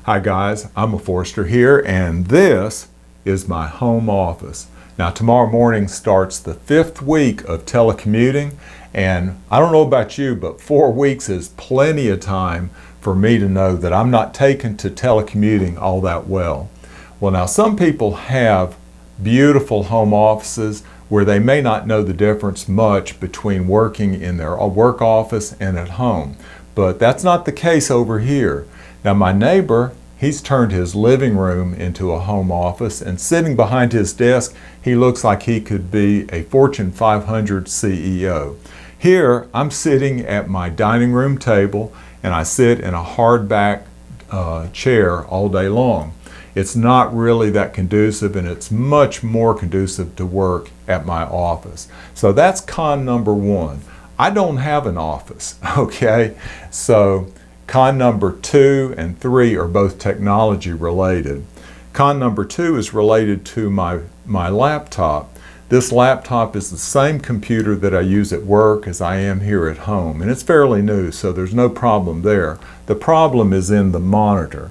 Hi guys, I'm Forrester here, and this is my home office. Now tomorrow morning starts the 5th week of telecommuting, and I don't know about you, but 4 weeks is plenty of time for me to know that I'm not taken to telecommuting all that well. Well, now some people have beautiful home offices where they may not know the difference much between working in their work office and at home, but that's not the case over here. Now my neighbor, he's turned his living room into a home office, and sitting behind his desk, he looks like he could be a Fortune 500 CEO. Here, I'm sitting at my dining room table, and I sit in a hardback chair all day long. It's not really that conducive, and it's much more conducive to work at my office. So that's con number one. I don't have an office, okay? So con number 2 and 3 are both technology related. Con number 2 is related to my laptop. This laptop is the same computer that I use at work as I am here at home, and it's fairly new, so there's no problem there. The problem is in the monitor.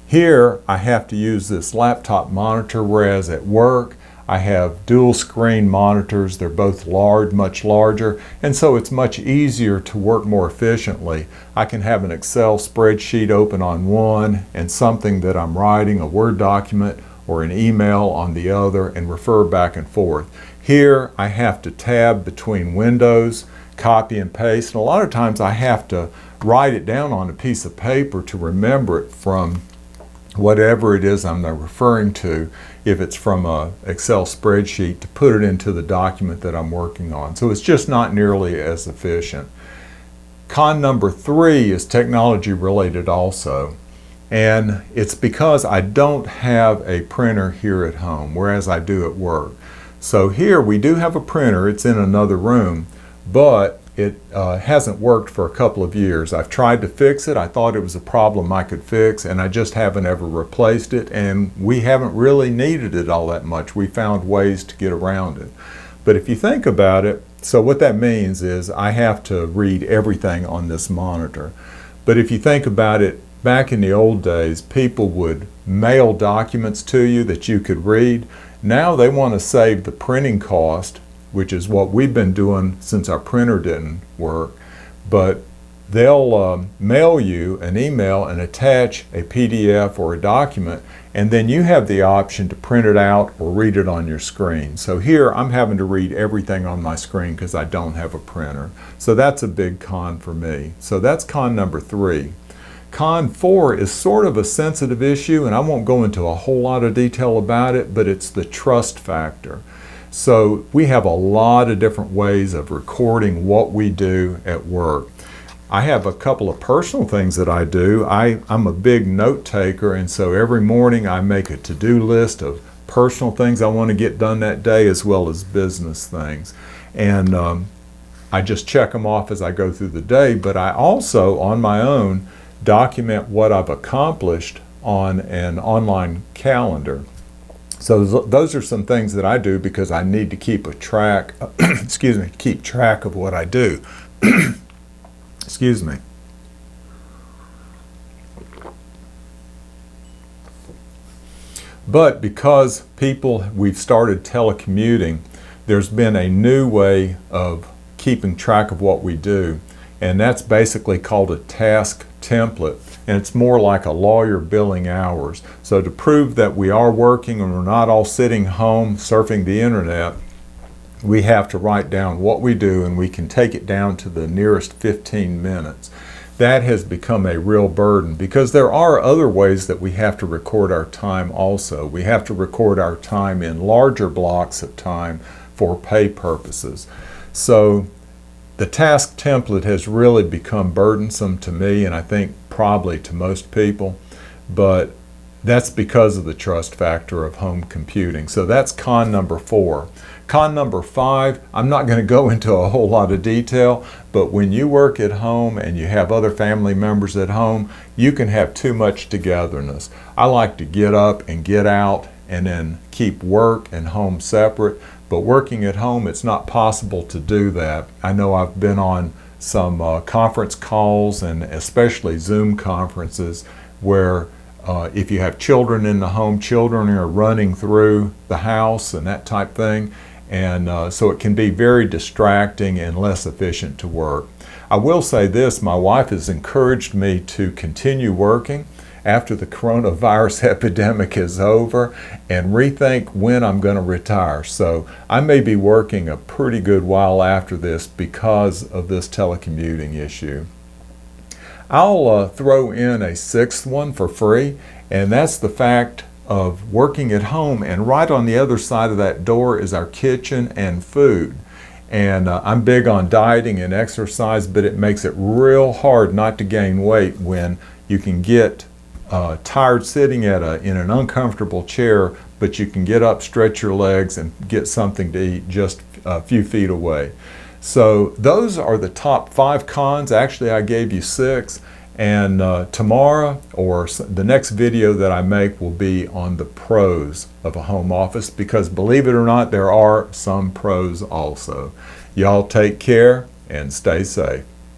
Here I have to use this laptop monitor, whereas at work I have dual screen monitors. They're both large, much larger, and so it's much easier to work more efficiently. I can have an Excel spreadsheet open on one and something that I'm writing, a Word document or an email on the other, and refer back and forth. Here I have to tab between windows, copy and paste, and a lot of times I have to write it down on a piece of paper to remember it from whatever it is I'm referring to, if it's from an Excel spreadsheet, to put it into the document that I'm working on. So it's just not nearly as efficient. Con number 3 is technology related also, and it's because I don't have a printer here at home, whereas I do at work. So here we do have a printer, it's in another room, but it hasn't worked for a couple of years. I've tried to fix it. I thought it was a problem I could fix, and I just haven't ever replaced it, and we haven't really needed it all that much. We found ways to get around it. But if you think about it, so what that means is I have to read everything on this monitor. But if you think about it, back in the old days, people would mail documents to you that you could read. Now they want to save the printing cost, which is what we've been doing since our printer didn't work, but they'll mail you an email and attach a PDF or a document, and then you have the option to print it out or read it on your screen. So here I'm having to read everything on my screen because I don't have a printer. So that's a big con for me. So that's con number 3. Con 4 is sort of a sensitive issue, and I won't go into a whole lot of detail about it, but it's the trust factor. So we have a lot of different ways of recording what we do at work. I have a couple of personal things that I do. I'm a big note taker, and so every morning I make a to-do list of personal things I want to get done that day as well as business things. And I just check them off as I go through the day, but I also, on my own, document what I've accomplished on an online calendar. So those are some things that I do because I need to keep a track, keep track of what I do. Excuse me. But because we've started telecommuting, there's been a new way of keeping track of what we do, and that's basically called a task template, and it's more like a lawyer billing hours. So to prove that we are working and we're not all sitting home surfing the internet, we have to write down what we do, and we can take it down to the nearest 15 minutes. That has become a real burden because there are other ways that we have to record our time also. We have to record our time in larger blocks of time for pay purposes. So the task template has really become burdensome to me, and I think probably to most people, but that's because of the trust factor of home computing. So that's con number 4. Con number 5, I'm not going to go into a whole lot of detail, but when you work at home and you have other family members at home, you can have too much togetherness. I like to get up and get out and then keep work and home separate. But working at home, it's not possible to do that. I know I've been on some conference calls, and especially Zoom conferences, where if you have children in the home, children are running through the house and that type thing. And so it can be very distracting and less efficient to work. I will say this, my wife has encouraged me to continue working after the coronavirus epidemic is over and rethink when I'm going to retire. So I may be working a pretty good while after this because of this telecommuting issue. I'll throw in a sixth one for free, and that's the fact of working at home, and right on the other side of that door is our kitchen and food. And I'm big on dieting and exercise, but it makes it real hard not to gain weight when you can get tired sitting in an uncomfortable chair, but you can get up, stretch your legs, and get something to eat just a few feet away. So those are the top 5 cons. Actually, I gave you 6. And tomorrow or the next video that I make will be on the pros of a home office, because believe it or not, there are some pros also. Y'all take care and stay safe.